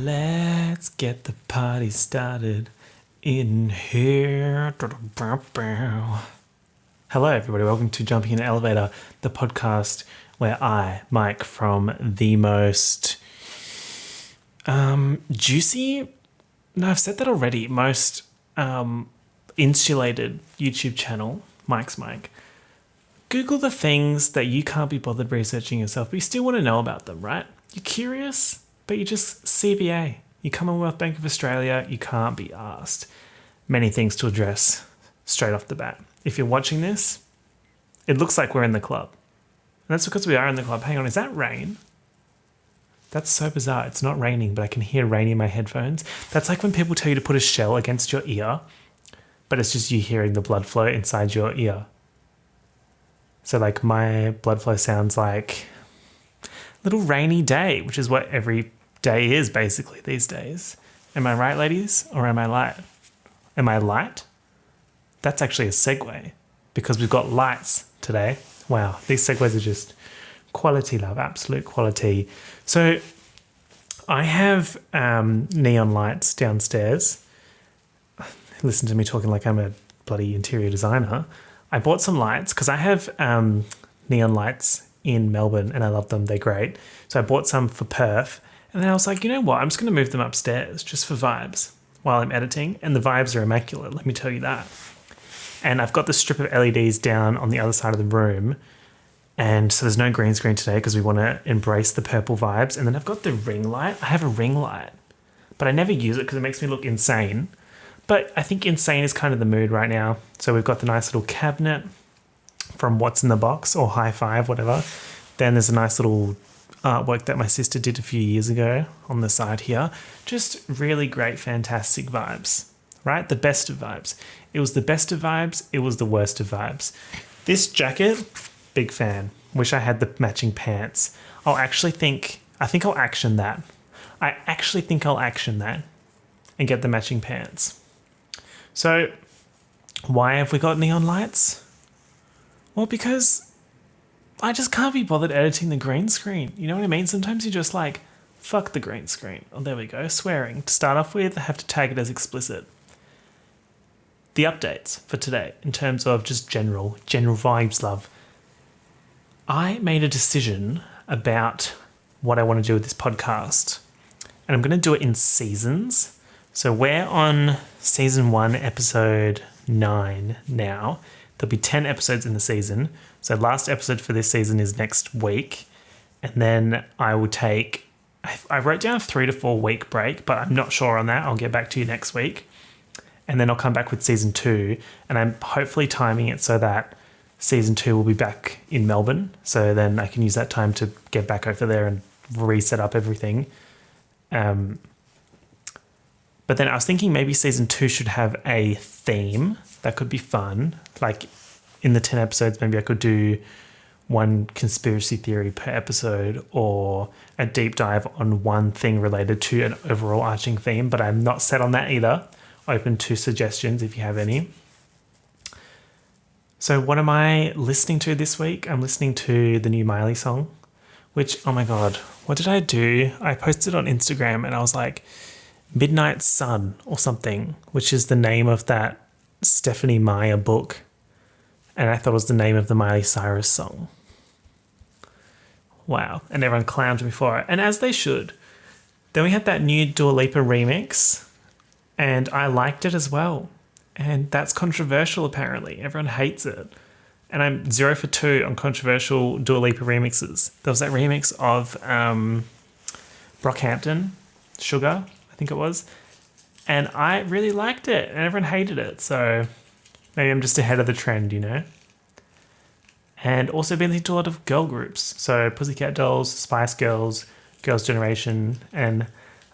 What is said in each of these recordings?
Let's get the party started in here. Hello, everybody. Welcome to Jumping in the Elevator, the podcast where I, Mike, from the most juicy, no, I've said that already, most insulated YouTube channel, Mike's Mike. Google the things that you can't be bothered researching yourself, but you still want to know about them, right? You're curious, but you just CBA. You Commonwealth Bank of Australia, you can't be asked. Many things to address straight off the bat. If you're watching this, it looks like we're in the club. And that's because we are in the club. Hang on, is that rain? That's so bizarre. It's not raining, but I can hear rain in my headphones. That's like when people tell you to put a shell against your ear, but it's just you hearing the blood flow inside your ear. So like my blood flow sounds like a little rainy day, which is what every day is basically these days. Am I right, ladies? Or am I light? Am I light? That's actually a segue because we've got lights today. Wow, these segues are just quality, love, absolute quality. So I have neon lights downstairs. Listen to me talking like I'm a bloody interior designer. I bought some lights because I have neon lights in Melbourne and I love them. They're great. So I bought some for Perth and then I was like, you know what? I'm just going to move them upstairs just for vibes while I'm editing. And the vibes are immaculate, let me tell you that. And I've got the strip of LEDs down on the other side of the room. And so there's no green screen today because we want to embrace the purple vibes. And then I've got the ring light. I have a ring light, but I never use it because it makes me look insane. But I think insane is kind of the mood right now. So we've got the nice little cabinet from What's in the Box or High Five, whatever. Then there's a nice little artwork that my sister did a few years ago on the side here. Just really great, fantastic vibes, right? The best of vibes. It was the best of vibes. It was the worst of vibes. This jacket, big fan. Wish I had the matching pants. I think I'll action that. I actually think I'll action that and get the matching pants. So why have we got neon lights? Well, because I just can't be bothered editing the green screen. You know what I mean? Sometimes you're just like, fuck the green screen. Oh, there we go. Swearing. To start off with, I have to tag it as explicit. The updates for today in terms of just general vibes, love. I made a decision about what I want to do with this podcast. And I'm going to do it in seasons. So we're on season 1, episode 9 now. There'll be 10 episodes in the season. So last episode for this season is next week. And then I will take, I wrote down a 3 to 4 week break, but I'm not sure on that. I'll get back to you next week. And then I'll come back with season 2. And I'm hopefully timing it so that season 2 will be back in Melbourne. So then I can use that time to get back over there and reset up everything. But then I was thinking maybe season 2 should have a theme. That could be fun. Like in the 10 episodes, maybe I could do one conspiracy theory per episode or a deep dive on one thing related to an overall arching theme. But I'm not set on that either. Open to suggestions if you have any. So what am I listening to this week? I'm listening to the new Miley song, which, oh my God, what did I do? I posted on Instagram and I was like, Midnight Sun or something, which is the name of that Stephanie Meyer book. And I thought it was the name of the Miley Cyrus song. Wow. And everyone clowned me for it. And as they should. Then we had that new Dua Lipa remix. And I liked it as well. And that's controversial apparently. Everyone hates it. And I'm 0 for 2 on controversial Dua Lipa remixes. There was that remix of Brockhampton, Sugar, I think it was. And I really liked it. And everyone hated it. So maybe I'm just ahead of the trend, you know. And also been listening to a lot of girl groups. So Pussycat Dolls, Spice Girls, Girls' Generation, and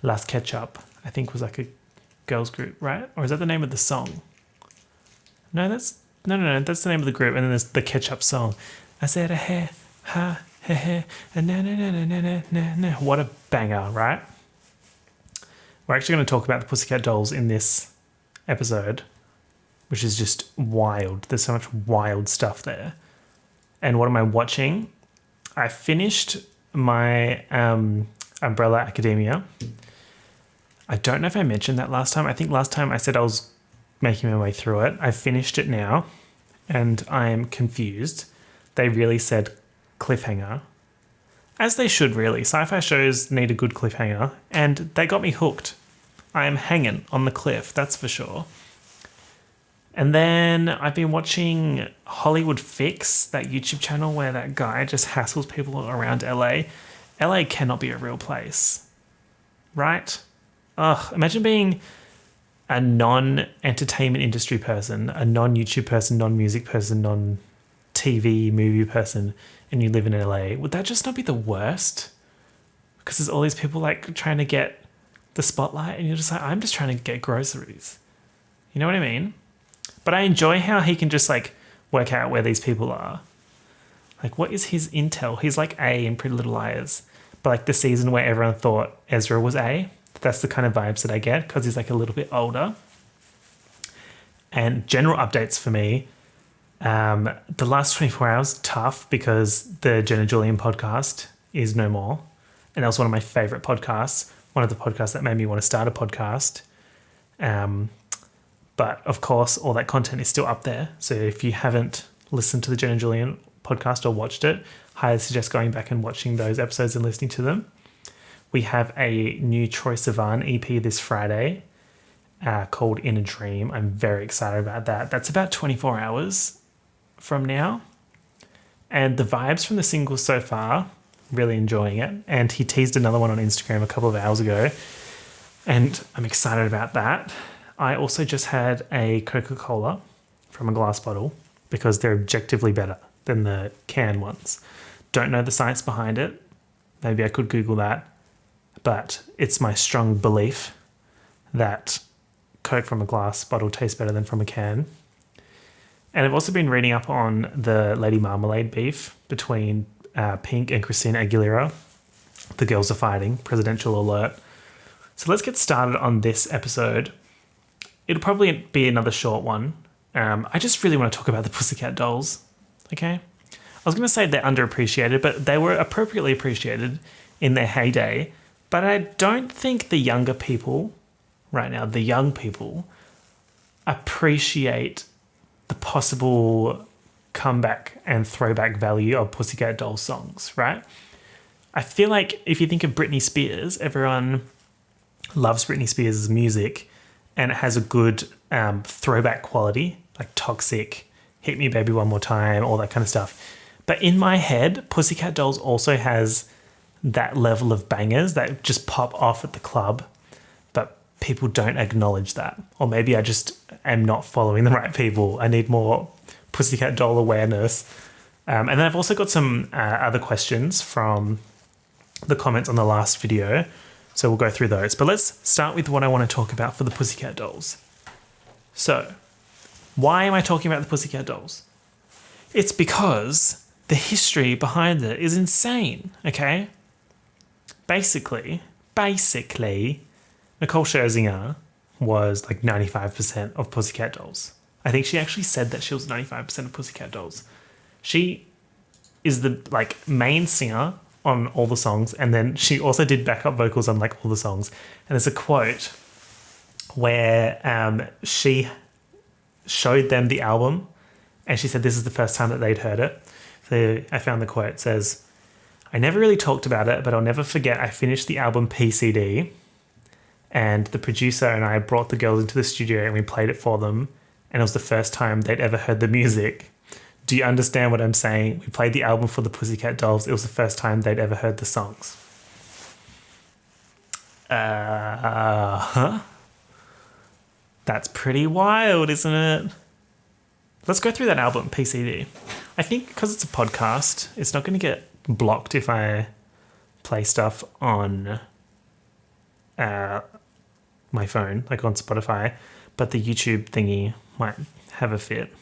Las Ketchup, I think was like a girls group, right? Or is that the name of the song? No, that's the name of the group. And then there's the Ketchup song. I said a hair, ha, na na na na na na na. What a banger, right? We're actually going to talk about the Pussycat Dolls in this episode, which is just wild. There's so much wild stuff there. And what am I watching? I finished my Umbrella Academia. I don't know if I mentioned that last time. I think last time I said I was making my way through it. I finished it now and I'm confused. They really said cliffhanger. As they should really. Sci-fi shows need a good cliffhanger and they got me hooked. I am hanging on the cliff, that's for sure. And then I've been watching Hollywood Fix, that YouTube channel where that guy just hassles people around LA. LA cannot be a real place, right? Ugh, imagine being a non-entertainment industry person, a non-YouTube person, non-music person, non-TV movie person, and you live in LA. Would that just not be the worst? Because there's all these people like trying to get the spotlight and you're just like, I'm just trying to get groceries. You know what I mean? But I enjoy how he can just like work out where these people are. Like, what is his intel? He's like A in Pretty Little Liars. But like the season where everyone thought Ezra was A, that's the kind of vibes that I get because he's like a little bit older. And general updates for me. The last 24 hours, tough because the Jenna Julian podcast is no more. And that was one of my favorite podcasts. One of the podcasts that made me want to start a podcast. But of course, all that content is still up there. So if you haven't listened to the Jenna Julian podcast or watched it, highly suggest going back and watching those episodes and listening to them. We have a new Troye Sivan EP this Friday called In a Dream. I'm very excited about that. That's about 24 hours from now. And the vibes from the singles so far, really enjoying it. And he teased another one on Instagram a couple of hours ago. And I'm excited about that. I also just had a Coca-Cola from a glass bottle because they're objectively better than the can ones. Don't know the science behind it. Maybe I could Google that. But it's my strong belief that Coke from a glass bottle tastes better than from a can. And I've also been reading up on the Lady Marmalade beef between Pink and Christina Aguilera. The girls are fighting. Presidential alert. So let's get started on this episode. It'll probably be another short one. I just really want to talk about the Pussycat Dolls. Okay? I was going to say they're underappreciated, but they were appropriately appreciated in their heyday. But I don't think the younger people, right now, the young people, appreciate the possible comeback and throwback value of Pussycat Dolls songs, right? I feel like if you think of Britney Spears, everyone loves Britney Spears' music and it has a good throwback quality, like Toxic, Hit Me Baby One More Time, all that kind of stuff. But in my head, Pussycat Dolls also has that level of bangers that just pop off at the club, but people don't acknowledge that. Or maybe I just am not following the right people. I need more Pussycat Doll awareness. And then I've also got some other questions from the comments on the last video. So we'll go through those. But let's start with what I want to talk about for the Pussycat Dolls. So, why am I talking about the Pussycat Dolls? It's because the history behind it is insane, okay? Basically, Nicole Scherzinger was like 95% of Pussycat Dolls. I think she actually said that she was 95% of Pussycat Dolls. She is the like main singer on all the songs, and then she also did backup vocals on like all the songs. And there's a quote where she showed them the album and she said this is the first time that they'd heard it. So I found the quote. It says, "I never really talked about it, but I'll never forget I finished the album PCD and the producer and I brought the girls into the studio and we played it for them, and it was the first time they'd ever heard the music. Do you understand what I'm saying? We played the album for the Pussycat Dolls. It was the first time they'd ever heard the songs." That's pretty wild, isn't it? Let's go through that album, PCD. I think because it's a podcast, it's not going to get blocked if I play stuff on my phone, like on Spotify, but the YouTube thingy might have a fit.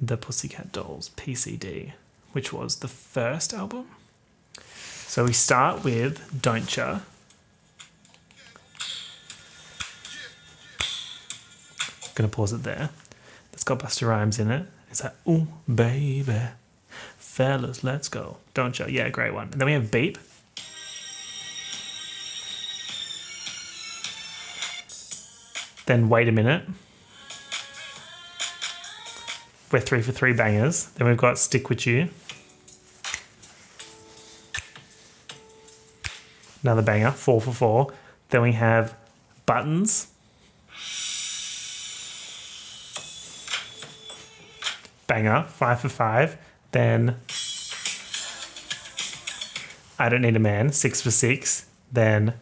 The Pussycat Dolls, PCD, which was the first album. So we start with Don't Ya. Gonna pause it there. It's got Busta Rhymes in it. It's like, ooh, baby, fellas, let's go. Don't Ya. Yeah, great one. And then we have Beep. Then Wait a Minute. We're 3 for 3 bangers. Then we've got Stick With You. Another banger, 4 for 4. Then we have Buttons. Banger, 5 for 5. Then I Don't Need a Man, 6 for 6. Then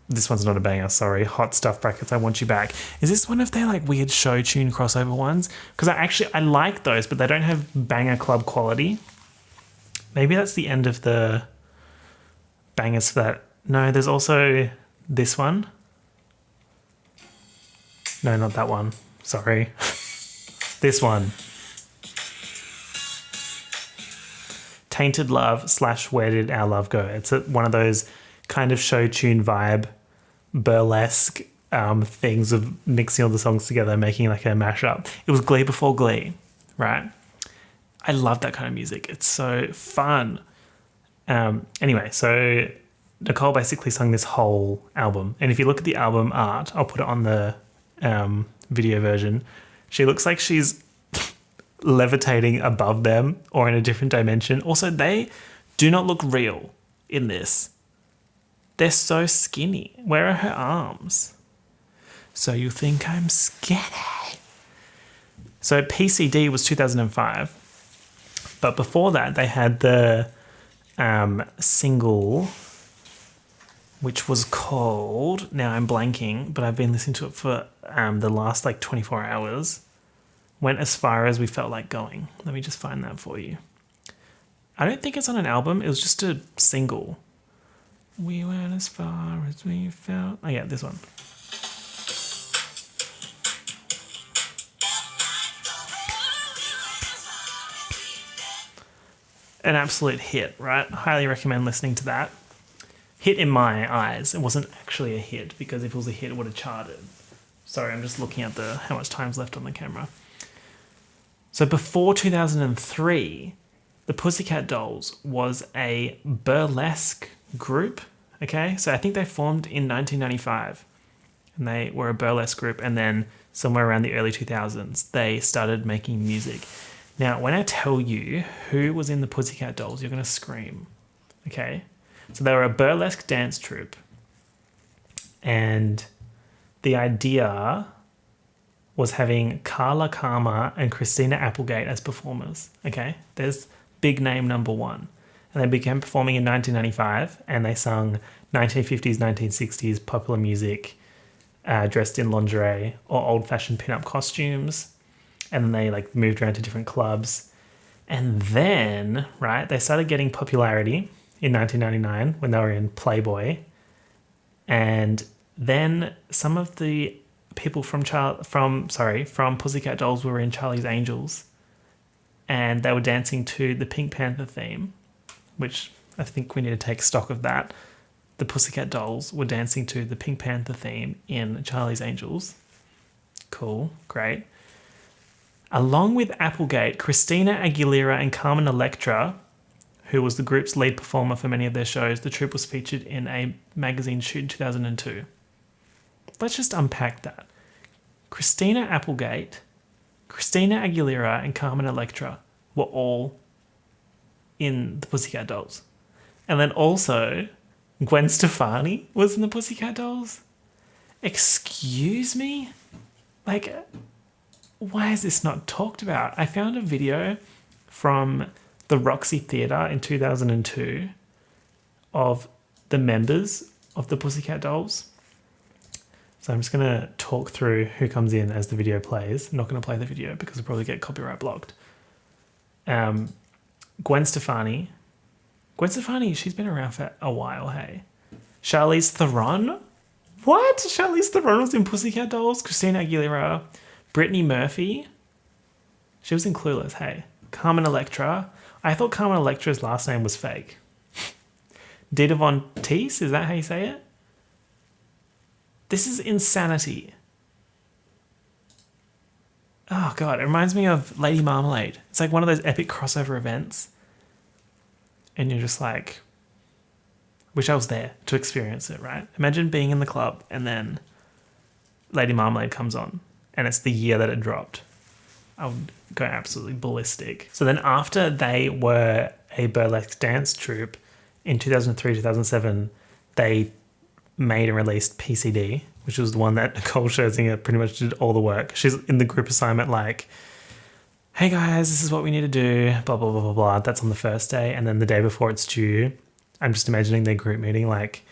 this one's not a banger, sorry. Hot Stuff brackets, I Want You Back. Is this one of their like weird show tune crossover ones? Because I like those, but they don't have banger club quality. Maybe that's the end of the bangers for that. No, there's also this one. No, not that one. Sorry. This one. Tainted Love / Where Did Our Love Go? It's one of those kind of show tune vibe, burlesque things of mixing all the songs together, making like a mashup. It was Glee before Glee, right? I love that kind of music. It's so fun. Anyway, so Nicole basically sung this whole album. And if you look at the album art, I'll put it on the video version. She looks like she's levitating above them or in a different dimension. Also, they do not look real in this. They're so skinny. Where are her arms? So you think I'm skinny? So PCD was 2005. But before that, they had the single, which was called, now I'm blanking, but I've been listening to it for the last like 24 hours. Went As Far As We Felt Like Going. Let me just find that for you. I don't think it's on an album. It was just a single. We went as far as we felt. Oh yeah, this one. An absolute hit, right? Highly recommend listening to that. Hit in my eyes. It wasn't actually a hit because if it was a hit, it would have charted. Sorry, I'm just looking at how much time's left on the camera. So before 2003, the Pussycat Dolls was a burlesque group, okay? So I think they formed in 1995, and they were a burlesque group, and then somewhere around the early 2000s, they started making music. Now, when I tell you who was in the Pussycat Dolls, you're going to scream, okay? So they were a burlesque dance troupe, and the idea was having Carla Karma and Christina Applegate as performers, okay? There's big name number one. And they began performing in 1995, and they sung 1950s, 1960s popular music, dressed in lingerie or old-fashioned pin-up costumes. And then they like moved around to different clubs. And then, right, they started getting popularity in 1999 when they were in Playboy. And then some of the people from Pussycat Dolls were in Charlie's Angels, and they were dancing to the Pink Panther theme, which I think we need to take stock of that. The Pussycat Dolls were dancing to the Pink Panther theme in Charlie's Angels. Cool, great. Along with Applegate, Christina Aguilera and Carmen Electra, who was the group's lead performer for many of their shows, the troupe was featured in a magazine shoot in 2002. Let's just unpack that. Christina Applegate, Christina Aguilera, and Carmen Electra were all in the Pussycat Dolls. And then also, Gwen Stefani was in the Pussycat Dolls. Excuse me? Like, why is this not talked about? I found a video from the Roxy Theatre in 2002 of the members of the Pussycat Dolls. So I'm just going to talk through who comes in as the video plays. I'm not going to play the video because I'll probably get copyright blocked. Gwen Stefani. Gwen Stefani, she's been around for a while, hey. Charlize Theron? What? Charlize Theron was in Pussycat Dolls? Christina Aguilera. Brittany Murphy. She was in Clueless, hey. Carmen Electra. I thought Carmen Electra's last name was fake. Dita Von Teese, is that how you say it? This is insanity. Oh, God, it reminds me of Lady Marmalade. It's like one of those epic crossover events. And you're just like, Wish I was there to experience it, right? Imagine being in the club and then Lady Marmalade comes on and it's the year that it dropped. I would go absolutely ballistic. So then after they were a burlesque dance troupe in 2003, 2007, they made and released PCD, which was the one that Nicole Scherzinger pretty much did all the work. She's in the group assignment like, hey guys, this is what we need to do, blah, blah, blah, blah, blah. That's on the first day. And then the day before it's due, I'm just imagining their group meeting like,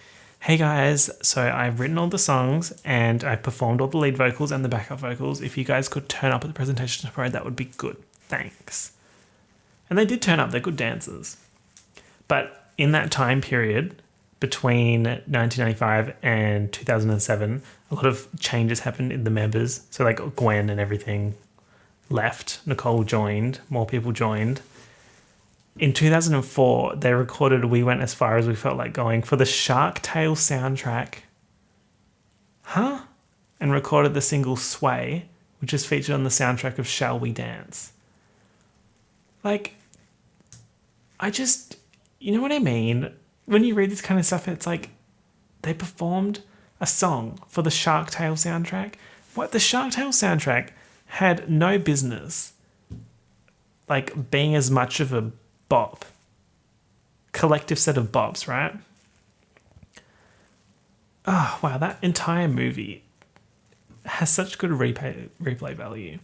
hey guys, so I've written all the songs and I've performed all the lead vocals and the backup vocals. If you guys could turn up at the presentation tomorrow, that would be good. Thanks. And they did turn up. They're good dancers. But in that time period, between 1995 and 2007, a lot of changes happened in the members. So like Gwen and everything left. Nicole joined. More people joined. In 2004, they recorded We Went As Far As We Felt Like Going for the Shark Tale soundtrack. Huh? And recorded the single Sway, which is featured on the soundtrack of Shall We Dance. Like, you know what I mean? When you read this kind of stuff, it's like they performed a song for the Shark Tale soundtrack. What? The Shark Tale soundtrack had no business like being as much of a bop. Collective set of bops, right? Oh, wow, that entire movie has such good replay value.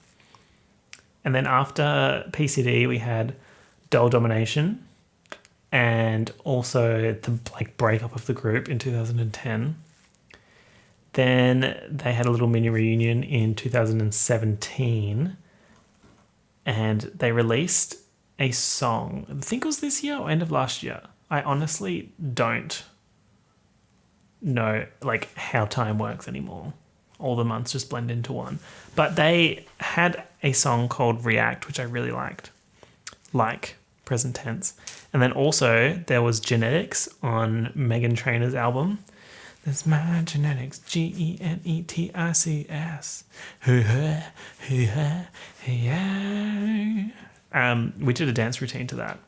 And then after PCD, we had Doll Domination and also the breakup of the group in 2010. Then they had a little mini reunion in 2017 and they released a song. I think it was this year or end of last year. I honestly don't know how time works anymore. All the months just blend into one. But they had a song called React, which I really liked. Like, present tense. And then also there was Genetics on Meghan Trainor's album. There's my genetics, Genetics. We did a dance routine to that.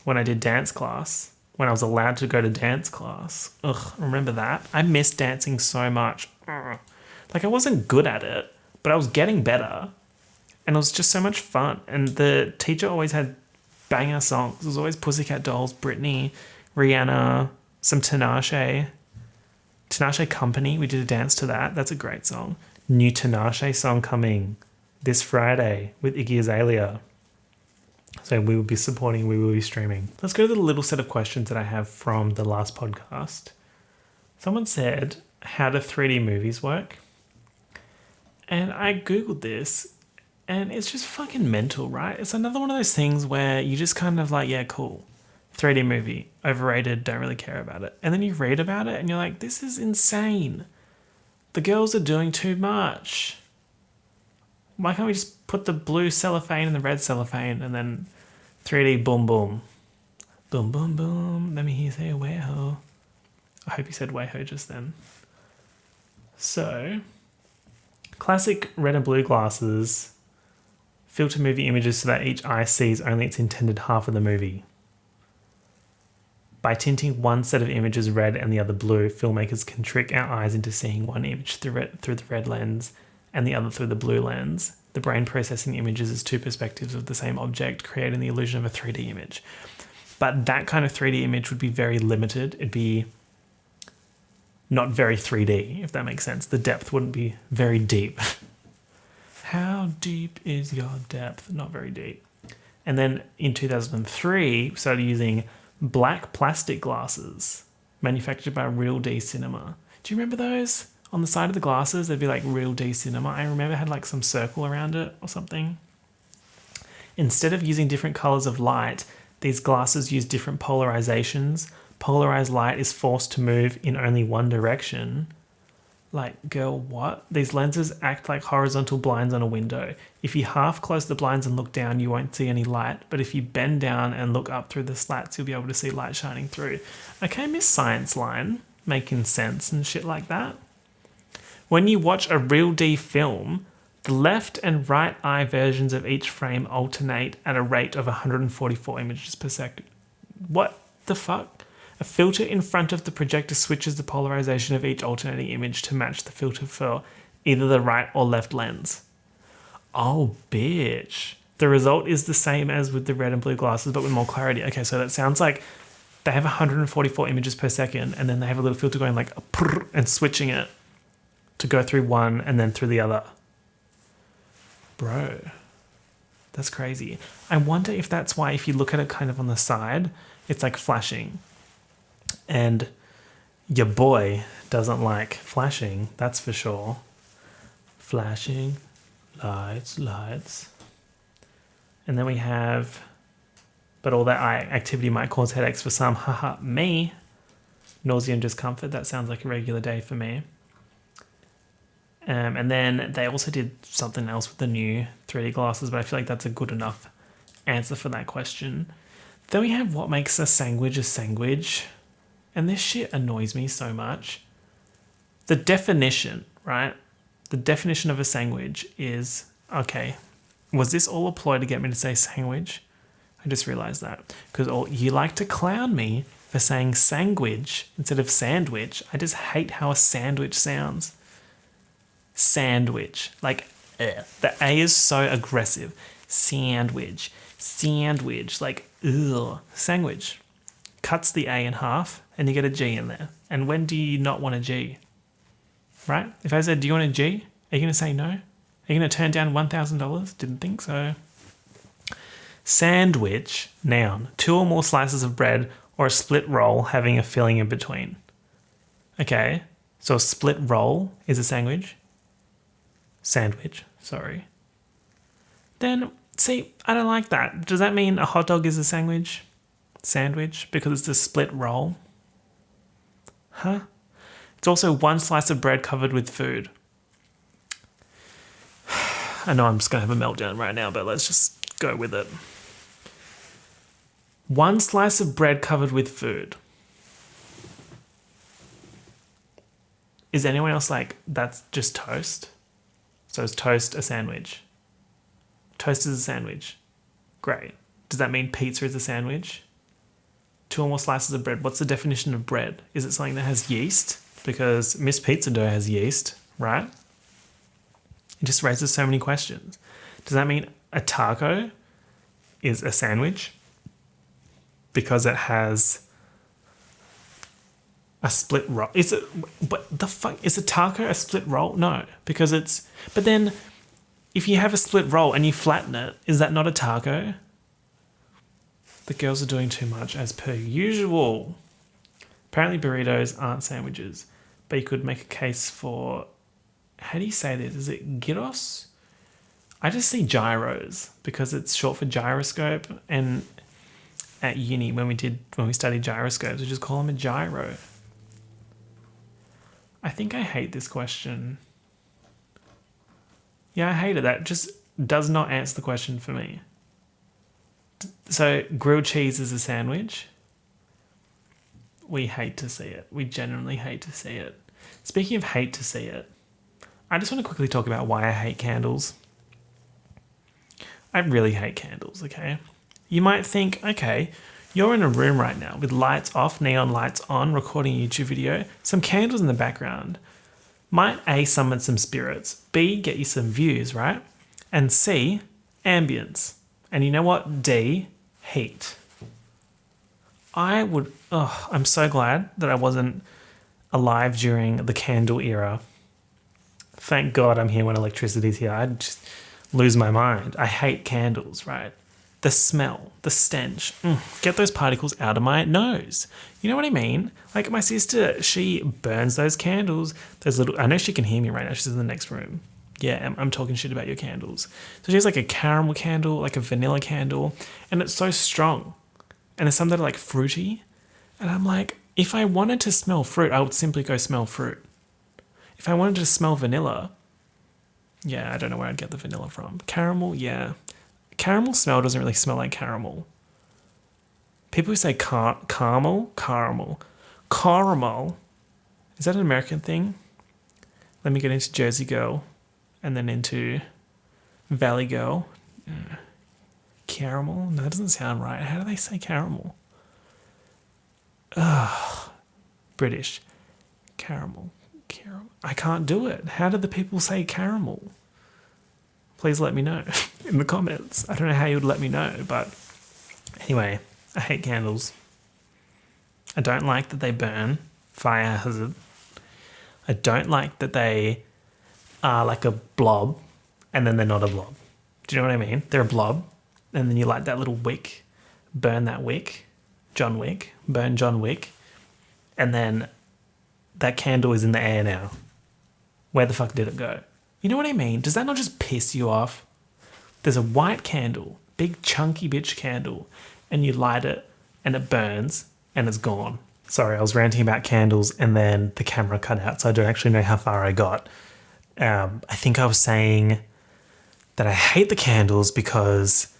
When I did dance class, when I was allowed to go to dance class. Remember that? I missed dancing so much. I wasn't good at it, but I was getting better. And it was just so much fun. And the teacher always had banger songs. It was always Pussycat Dolls, Britney, Rihanna, some Tinashe Company. We did a dance to that. That's a great song. New Tinashe song coming this Friday with Iggy Azalea. So we will be supporting, we will be streaming. Let's go to the little set of questions that I have from the last podcast. Someone said, how do 3D movies work? And I Googled this and it's just fucking mental, right? It's another one of those things where you just kind of like, yeah, cool. 3D movie, overrated, don't really care about it. And then you read about it and you're like, this is insane. The girls are doing too much. Why can't we just put the blue cellophane and the red cellophane and then 3D boom boom. Boom boom boom. Let me hear you say way-ho. I hope you said way-ho just then. So, classic red and blue glasses filter movie images so that each eye sees only its intended half of the movie. By tinting one set of images red and the other blue, filmmakers can trick our eyes into seeing one image through the red lens and the other through the blue lens. The brain processing images as two perspectives of the same object, creating the illusion of a 3D image. But that kind of 3D image would be very limited. It'd be not very 3D, if that makes sense. The depth wouldn't be very deep. How deep is your depth? Not very deep. And then in 2003, we started using black plastic glasses manufactured by Real D Cinema. Do you remember those? On the side of the glasses, they'd be like Real D Cinema. I remember it had like some circle around it or something. Instead of using different colors of light, these glasses use different polarizations. Polarized light is forced to move in only one direction. Like, girl, what? These lenses act like horizontal blinds on a window. If you half close the blinds and look down, you won't see any light. But if you bend down and look up through the slats, you'll be able to see light shining through. Okay, Miss Science Line, making sense and shit like that. When you watch a Real D film, the left and right eye versions of each frame alternate at a rate of 144 images per second. What the fuck? A A filter in front of the projector switches the polarization of each alternating image to match the filter for either the right or left lens. Oh, bitch. The result is the same as with the red and blue glasses, but with more clarity. Okay, so that sounds like they have 144 images per second, and then they have a little filter going like and switching it to go through one and then through the other. Bro, that's crazy. I wonder if that's why if you look at it kind of on the side, it's like flashing. And your boy doesn't like flashing, that's for sure. Flashing, lights. And then we have, but all that eye activity might cause headaches for some. Haha, me. Nausea and discomfort, that sounds like a regular day for me. And then they also did something else with the new 3D glasses, but I feel like that's a good enough answer for that question. Then we have what makes a SANGWIDGE. And this shit annoys me so much. The definition, right? The definition of a SANGWIDGE is, okay, was this all a ploy to get me to say SANGWIDGE? I just realised that. Because you like to clown me for saying SANGWIDGE instead of sandwich. I just hate how a sandwich sounds. Sandwich. Like, ugh. The A is so aggressive. Sandwich. Like, ugh. SANGWIDGE. Cuts the A in half and you get a G in there. And when do you not want a G? Right? If I said, do you want a G? Are you going to say no? Are you going to turn down $1,000? Didn't think so. Sandwich, noun. 2 or more slices of bread or a split roll having a filling in between. Okay, so a split roll is a sandwich. Sandwich, sorry. Then, see, I don't like that. Does that mean a hot dog is a sandwich? Sandwich, because it's a split roll? Huh? It's also 1 slice of bread covered with food. I know I'm just going to have a meltdown right now, but let's just go with it. 1 slice of bread covered with food. Is anyone else like, that's just toast? So is toast a sandwich? Toast is a sandwich. Great. Does that mean pizza is a sandwich? 2 or more slices of bread. What's the definition of bread? Is it something that has yeast? Because Miss Pizza Dough has yeast, right? It just raises so many questions. Does that mean a taco is a sandwich? Because it has a split roll. Is it, what the fuck? Is a taco a split roll? No, because it's, but then if you have a split roll and you flatten it, is that not a taco? The girls are doing too much as per usual. Apparently burritos aren't sandwiches, but you could make a case for, how do you say this? Is it gyros? I just see gyros because it's short for gyroscope, and at uni when we studied gyroscopes, we just call them a gyro. I think I hate this question. Yeah, I hate it. That just does not answer the question for me. So grilled cheese is a sandwich. We hate to see it. We genuinely hate to see it. Speaking of hate to see it, I just want to quickly talk about why I hate candles. I really hate candles, okay? You might think, okay, you're in a room right now with lights off, neon lights on, recording a YouTube video, some candles in the background. Might A, summon some spirits, B, get you some views, right? And C, ambience. And you know what? D, heat. I'm so glad that I wasn't alive during the candle era. Thank God I'm here when electricity's here. I'd just lose my mind. I hate candles, right? The smell, the stench. Get those particles out of my nose. You know what I mean? Like my sister, she burns those candles. Those little, I know she can hear me right now. She's in the next room. Yeah, I'm talking shit about your candles. So she has like a caramel candle, like a vanilla candle, and it's so strong. And there's some that are like fruity. And I'm like, if I wanted to smell fruit, I would simply go smell fruit. If I wanted to smell vanilla, yeah, I don't know where I'd get the vanilla from. Caramel, yeah. Caramel smell doesn't really smell like caramel. People who say caramel. Is that an American thing? Let me get into Jersey Girl and then into Valley Girl. Caramel? No, that doesn't sound right. How do they say caramel? British. Caramel. I can't do it. How do the people say caramel? Please let me know in the comments. I don't know how you would let me know, but anyway, I hate candles. I don't like that they burn. Fire hazard. I don't like that they are like a blob and then they're not a blob. Do you know what I mean? They're a blob and then you light that little wick, burn that wick, burn John Wick, and then that candle is in the air now. Where the fuck did it go? You know what I mean? Does that not just piss you off? There's a white candle, big chunky bitch candle, and you light it and it burns and it's gone. Sorry, I was ranting about candles and then the camera cut out, so I don't actually know how far I got. I think I was saying that I hate the candles because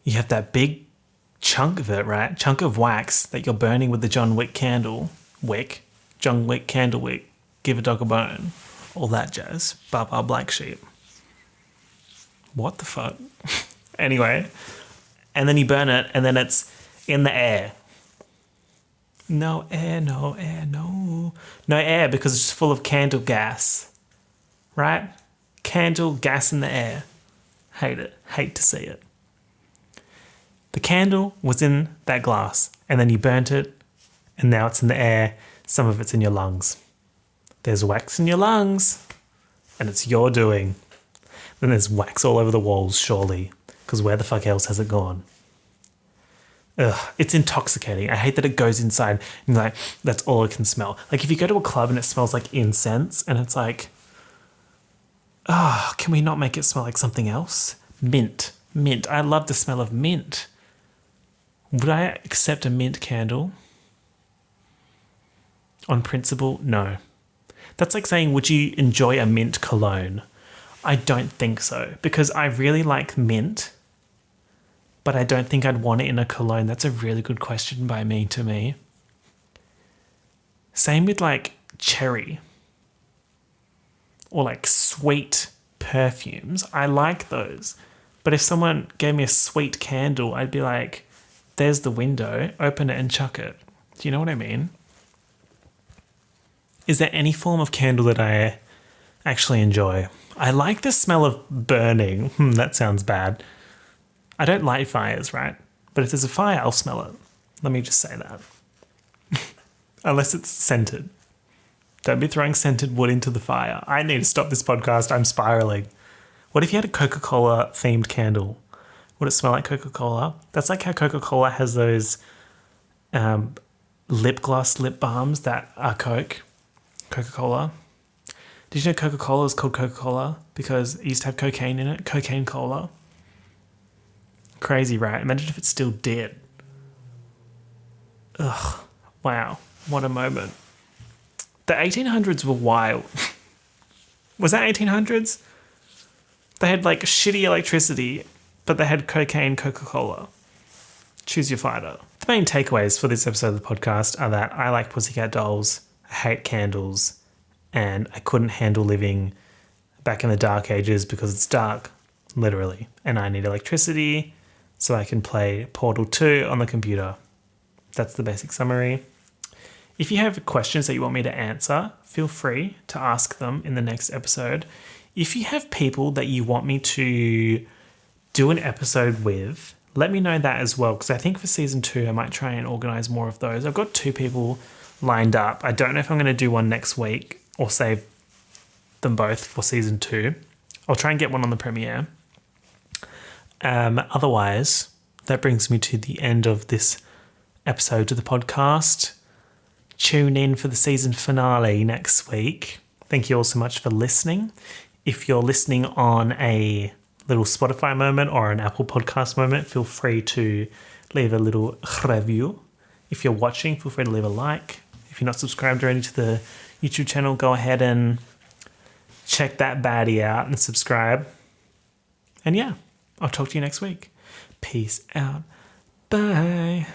you have that big chunk of it, right? Chunk of wax that you're burning with the John Wick candle wick. John Wick candle wick. Give a dog a bone. All that jazz. Baba Black Sheep. What the fuck? Anyway. And then you burn it and then it's in the air. No air, no air, no. No air because it's just full of candle gas. Right? Candle gas in the air. Hate it. Hate to see it. The candle was in that glass and then you burnt it and now it's in the air. Some of it's in your lungs. There's wax in your lungs and it's your doing. Then there's wax all over the walls, surely, because where the fuck else has it gone? Ugh, it's intoxicating. I hate that it goes inside and like, that's all it can smell. Like if you go to a club and it smells like incense and it's like, can we not make it smell like something else? Mint. I love the smell of mint. Would I accept a mint candle? On principle, no. That's like saying, would you enjoy a mint cologne? I don't think so, because I really like mint, but I don't think I'd want it in a cologne. That's a really good question by me to me. Same with like cherry or like sweet perfumes. I like those. But if someone gave me a sweet candle, I'd be like, there's the window, open it and chuck it. Do you know what I mean? Is there any form of candle that I actually enjoy? I like the smell of burning. That sounds bad. I don't light fires, right? But if there's a fire, I'll smell it. Let me just say that. Unless it's scented. Don't be throwing scented wood into the fire. I need to stop this podcast. I'm spiraling. What if you had a Coca-Cola themed candle? Would it smell like Coca-Cola? That's like how Coca-Cola has those lip gloss lip balms that are Coca-Cola. Did you know Coca-Cola is called Coca-Cola because it used to have cocaine in it? Cocaine cola. Crazy, right? Imagine if it still did. Ugh. Wow. What a moment. The 1800s were wild. Was that 1800s? They had like shitty electricity, but they had cocaine Coca-Cola. Choose your fighter. The main takeaways for this episode of the podcast are that I like Pussycat Dolls, I hate candles, and I couldn't handle living back in the dark ages because it's dark, literally, and I need electricity so I can play Portal 2 on the computer. That's the basic summary. If you have questions that you want me to answer, feel free to ask them in the next episode. If you have people that you want me to do an episode with, let me know that as well, because I think for season 2 I might try and organise more of those. I've got 2 people lined up. I don't know if I'm going to do one next week or save them both for season 2. I'll try and get one on the premiere. Otherwise, that brings me to the end of this episode of the podcast. Tune in for the season finale next week. Thank you all so much for listening. If you're listening on a little Spotify moment or an Apple Podcast moment, feel free to leave a little review. If you're watching, feel free to leave a like. If you're not subscribed already to the YouTube channel, go ahead and check that baddie out and subscribe. And yeah, I'll talk to you next week. Peace out. Bye.